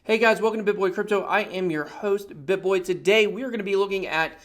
Hey guys, welcome to BitBoy Crypto. I am your host, BitBoy. Today we are going to be looking at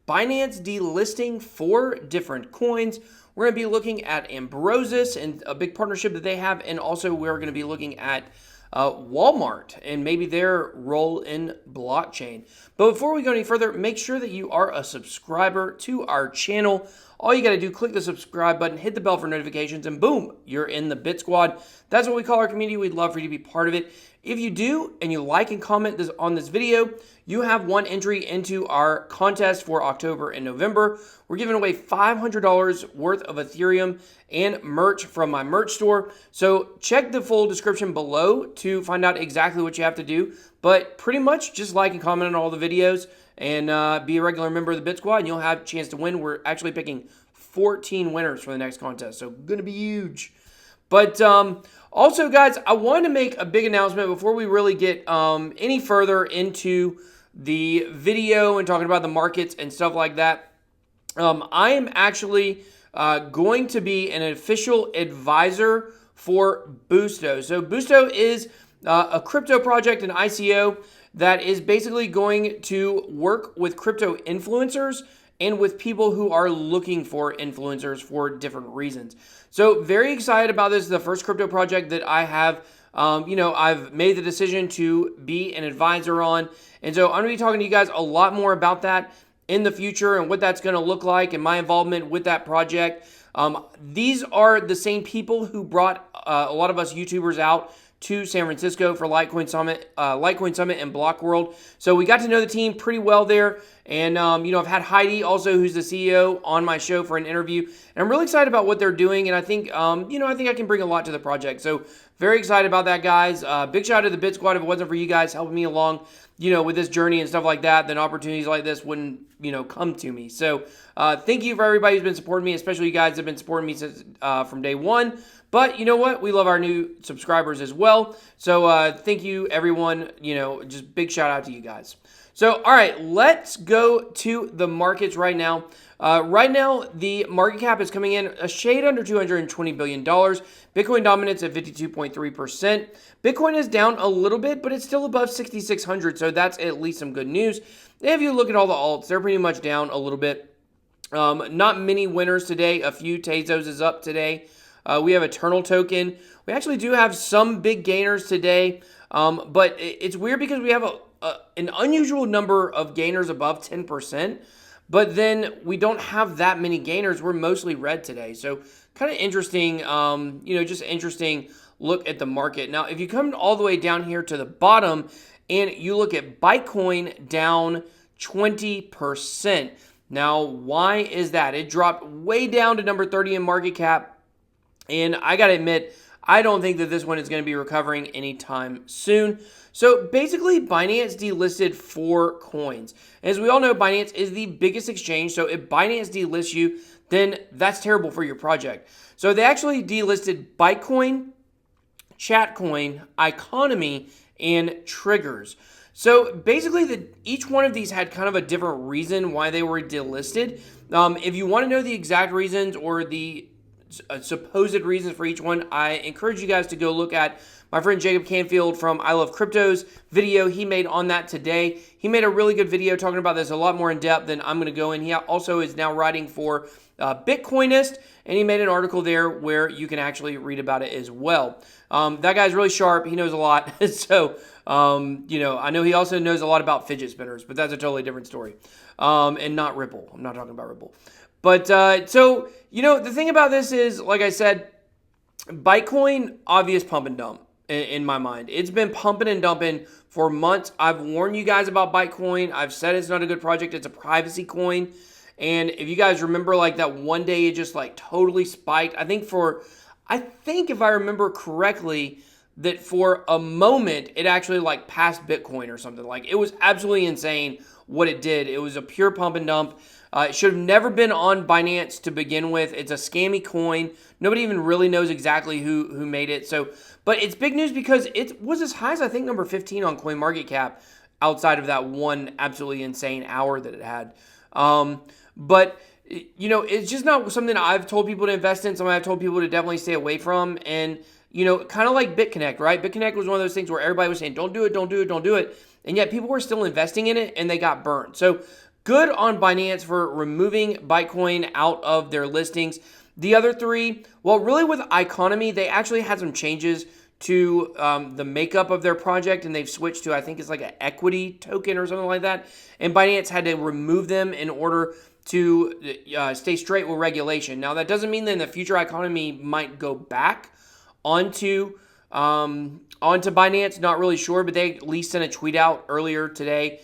Binance delisting 4 different coins. We're going to be looking at Ambroses and a big partnership that they have, and also we're going to be looking at Walmart and maybe their role in blockchain. But before we go any further, make sure that you are a subscriber to our channel. All you got to do, click the subscribe button, hit the bell for notifications, and boom, you're in the Bit Squad. That's what we call our community. We'd love for you to be part of it. If you do, and you like and comment on this video, you have one entry into our contest for October and November. We're giving away $500 worth of Ethereum and merch from my merch store. So check the full description below to find out exactly what you have to do. But pretty much just like and comment on all the videos and be a regular member of the Bit Squad, and you'll have a chance to win. We're actually picking 14 winners for the next contest, so going to be huge. But also, guys, I wanted to make a big announcement before we really get any further into the video and talking about the markets and stuff like that. I am actually going to be an official advisor for Boosto. So Boosto is a crypto project, an ICO, that is basically going to work with crypto influencers and with people who are looking for influencers for different reasons. So very excited about this. The first crypto project that I have, I've made the decision to be an advisor on. And so I'm going to be talking to you guys a lot more about that in the future and what that's going to look like and my involvement with that project. These are the same people who brought a lot of us YouTubers out to San Francisco for Litecoin Summit and Block World. So we got to know the team pretty well there. And, I've had Heidi also, who's the CEO, on my show for an interview. And I'm really excited about what they're doing. And I think, I think I can bring a lot to the project. So very excited about that, guys. Big shout out to the Bit Squad. If it wasn't for you guys helping me along, with this journey and stuff like that, then opportunities like this wouldn't, come to me. So thank you for everybody who's been supporting me, especially you guys that have been supporting me since from day one. But you know what? We love our new subscribers as well. So thank you, everyone. Just big shout out to you guys. So, all right, let's go to the markets right now. Right now, the market cap is coming in a shade under $220 billion. Bitcoin dominance at 52.3%. Bitcoin is down a little bit, but it's still above 6,600, so that's at least some good news. If you look at all the alts, they're pretty much down a little bit. Not many winners today. A few Tezos is up today. We have Eternal token. We actually do have some big gainers today, but it's weird because we have an unusual number of gainers above 10%, but then we don't have that many gainers. We're mostly red today. So kind of interesting, just interesting look at the market. Now, if you come all the way down here to the bottom and you look at Bytecoin down 20%. Now, why is that? It dropped way down to number 30 in market cap. And I got to admit, I don't think that this one is going to be recovering anytime soon. So basically, Binance delisted 4 coins. As we all know, Binance is the biggest exchange. So if Binance delists you, then that's terrible for your project. So they actually delisted bytecoin, chatcoin, iconomi, and triggers. So basically, each one of these had kind of a different reason why they were delisted. If you want to know the exact reasons or the supposed reasons for each one, I encourage you guys to go look at my friend Jacob Canfield from I Love Crypto's video he made on that today. He made a really good video talking about this a lot more in depth than I'm going to go in. He also is now writing for Bitcoinist, and he made an article there where you can actually read about it as well. That guy's really sharp. He knows a lot. So, I know he also knows a lot about fidget spinners, but that's a totally different story. And not Ripple. I'm not talking about Ripple. But the thing about this is, like I said, Bytecoin, obvious pump and dump in my mind. It's been pumping and dumping for months. I've warned you guys about Bytecoin. I've said it's not a good project. It's a privacy coin. And if you guys remember, like that one day it just like totally spiked. I think if I remember correctly, that for a moment it actually like passed Bitcoin or something. Like it was absolutely insane what it did. It was a pure pump and dump. It should have never been on Binance to begin with. It's a scammy coin. Nobody even really knows exactly who made it. So, but it's big news because it was as high as I think number 15 on CoinMarketCap outside of that one absolutely insane hour that it had. But it's just not something I've told people to invest in. Something I've told people to definitely stay away from. And kind of like BitConnect, right? BitConnect was one of those things where everybody was saying, don't do it, don't do it, don't do it. And yet people were still investing in it and they got burned. So good on Binance for removing bytecoin out of their listings. The other three, well, really with iconomi, they actually had some changes to the makeup of their project, and they've switched to, I think it's like an equity token or something like that. And Binance had to remove them in order to stay straight with regulation. Now, that doesn't mean that in the future iconomi might go back onto Binance. Not really sure, but they at least sent a tweet out earlier today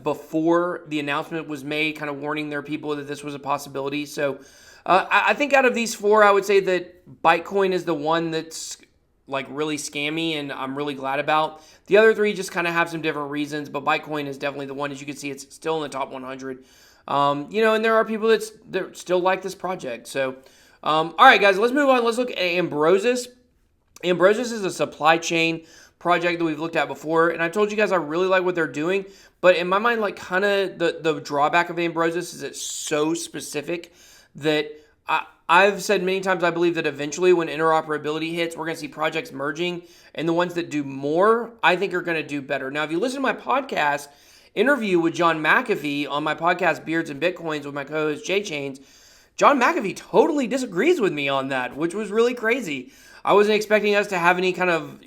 before the announcement was made, kind of warning their people that this was a possibility. So I think out of these four, I would say that bytecoin is the one that's like really scammy and I'm really glad about. The other three just kind of have some different reasons, but bytecoin is definitely the one. As you can see, it's still in the top 100. And there are people that still like this project. So, all right, guys, let's move on. Let's look at Ambroses. Ambroses is a supply chain project that we've looked at before, and I told you guys I really like what they're doing, but in my mind, like kind of the drawback of Ambroses is it's so specific that I've said many times I believe that eventually when interoperability hits, we're going to see projects merging, and the ones that do more, I think, are going to do better. Now, if you listen to my podcast interview with John McAfee on my podcast Beards and Bitcoins with my co-host Jay Chains, John McAfee totally disagrees with me on that, which was really crazy. I wasn't expecting us to have any kind of,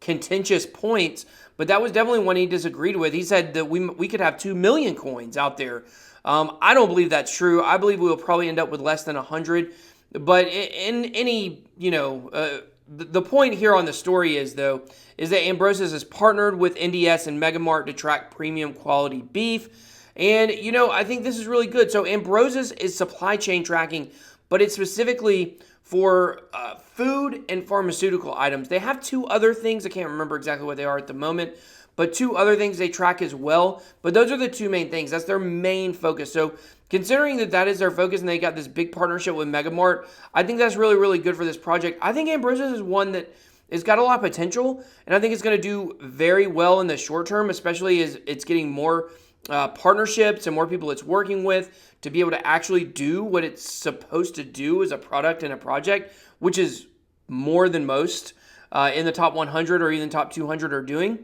contentious points, but that was definitely one he disagreed with. He said that we could have 2 million coins out there. I don't believe that's true. I believe we'll probably end up with less than 100. But in any, the point here on the story is that Ambroses has partnered with NDS and Megamart to track premium quality beef. And, I think this is really good. So Ambroses is supply chain tracking, but it's specifically for food and pharmaceutical items. They have two other things. I can't remember exactly what they are at the moment, but two other things they track as well. But those are the two main things. That's their main focus. So considering that is their focus and they got this big partnership with Megamart, I think that's really, really good for this project. I think Ambroses is one that has got a lot of potential, and I think it's going to do very well in the short term, especially as it's getting more partnerships and more people it's working with to be able to actually do what it's supposed to do as a product and a project, which is more than most in the top 100 or even top 200 are doing.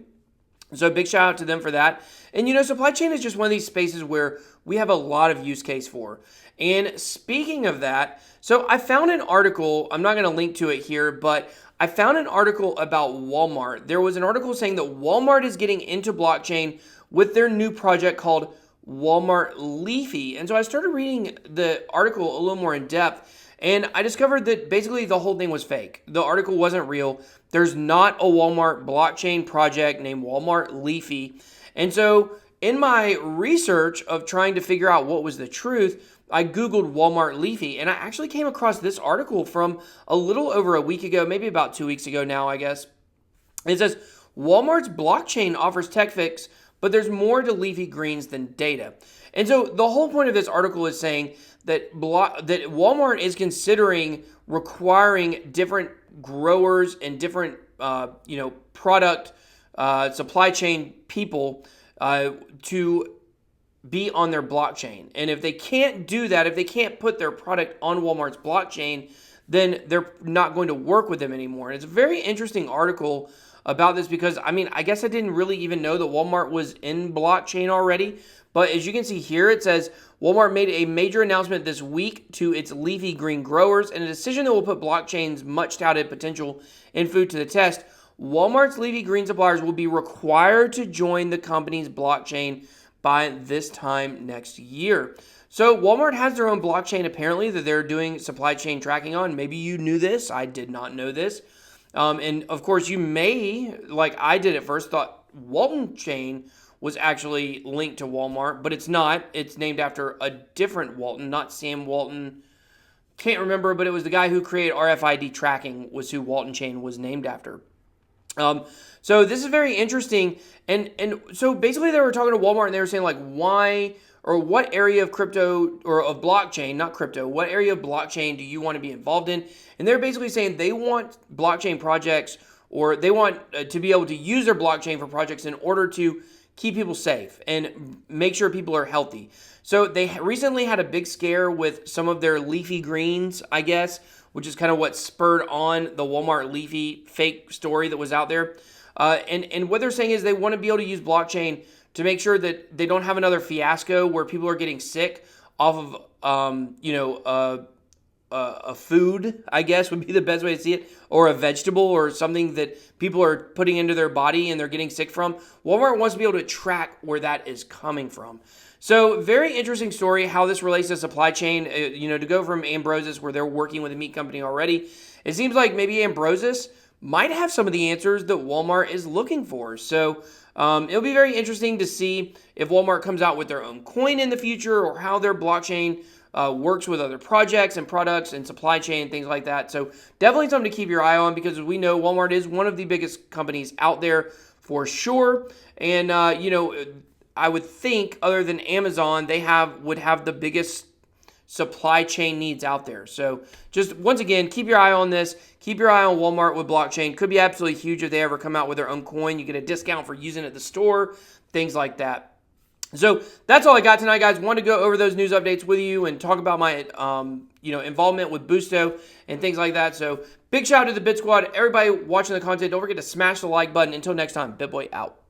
So big shout out to them for that. And supply chain is just one of these spaces where we have a lot of use case for. And speaking of that, so I found an article, I'm not going to link to it here, but I found an article about Walmart. There was an article saying that Walmart is getting into blockchain with their new project called Walmart Leafy. And so I started reading the article a little more in depth, and I discovered that basically the whole thing was fake. The article wasn't real. There's not a Walmart blockchain project named Walmart Leafy. And so in my research of trying to figure out what was the truth, I Googled Walmart Leafy, and I actually came across this article from a little over a week ago, maybe about 2 weeks ago now, I guess. It says, Walmart's blockchain offers tech fix, but there's more to leafy greens than data. And so the whole point of this article is saying that Walmart is considering requiring different growers and different product supply chain people to be on their blockchain. And if they can't do that, if they can't put their product on Walmart's blockchain, then they're not going to work with them anymore. And it's a very interesting article about this because, I guess I didn't really even know that Walmart was in blockchain already. But as you can see here, it says Walmart made a major announcement this week to its leafy green growers and a decision that will put blockchain's much touted potential in food to the test. Walmart's leafy green suppliers will be required to join the company's blockchain by this time next year. So Walmart has their own blockchain apparently that they're doing supply chain tracking on. Maybe you knew this. I did not know this. And of course you may, like I did at first, thought Walton Chain was actually linked to Walmart, but it's not. It's named after a different Walton, not Sam Walton. Can't remember, but it was the guy who created RFID tracking was who Walton Chain was named after. So this is very interesting. And so basically they were talking to Walmart and they were saying like why or what area of crypto or of blockchain, not crypto, what area of blockchain do you want to be involved in? And they're basically saying they want blockchain projects or they want to be able to use their blockchain for projects in order to keep people safe and make sure people are healthy. So they recently had a big scare with some of their leafy greens, I guess, which is kind of what spurred on the Walmart Leafy fake story that was out there. And what they're saying is they want to be able to use blockchain to make sure that they don't have another fiasco where people are getting sick off of, a food, I guess would be the best way to see it, or a vegetable or something that people are putting into their body and they're getting sick from. Walmart wants to be able to track where that is coming from. So very interesting story how this relates to supply chain, to go from Ambroses, where they're working with a meat company already. It seems like maybe Ambroses might have some of the answers that Walmart is looking for. So it'll be very interesting to see if Walmart comes out with their own coin in the future, or how their blockchain works with other projects and products and supply chain and things like that. So definitely something to keep your eye on, because as we know, Walmart is one of the biggest companies out there for sure. And, I would think other than Amazon, they would have the biggest supply chain needs out there. So just once again, keep your eye on this. Keep your eye on Walmart with blockchain. Could be absolutely huge if they ever come out with their own coin. You get a discount for using it at the store, things like that. So that's all I got tonight, guys. Wanted to go over those news updates with you and talk about my, involvement with Busto and things like that. So big shout out to the Bit Squad. Everybody watching the content, don't forget to smash the like button. Until next time, BitBoy out.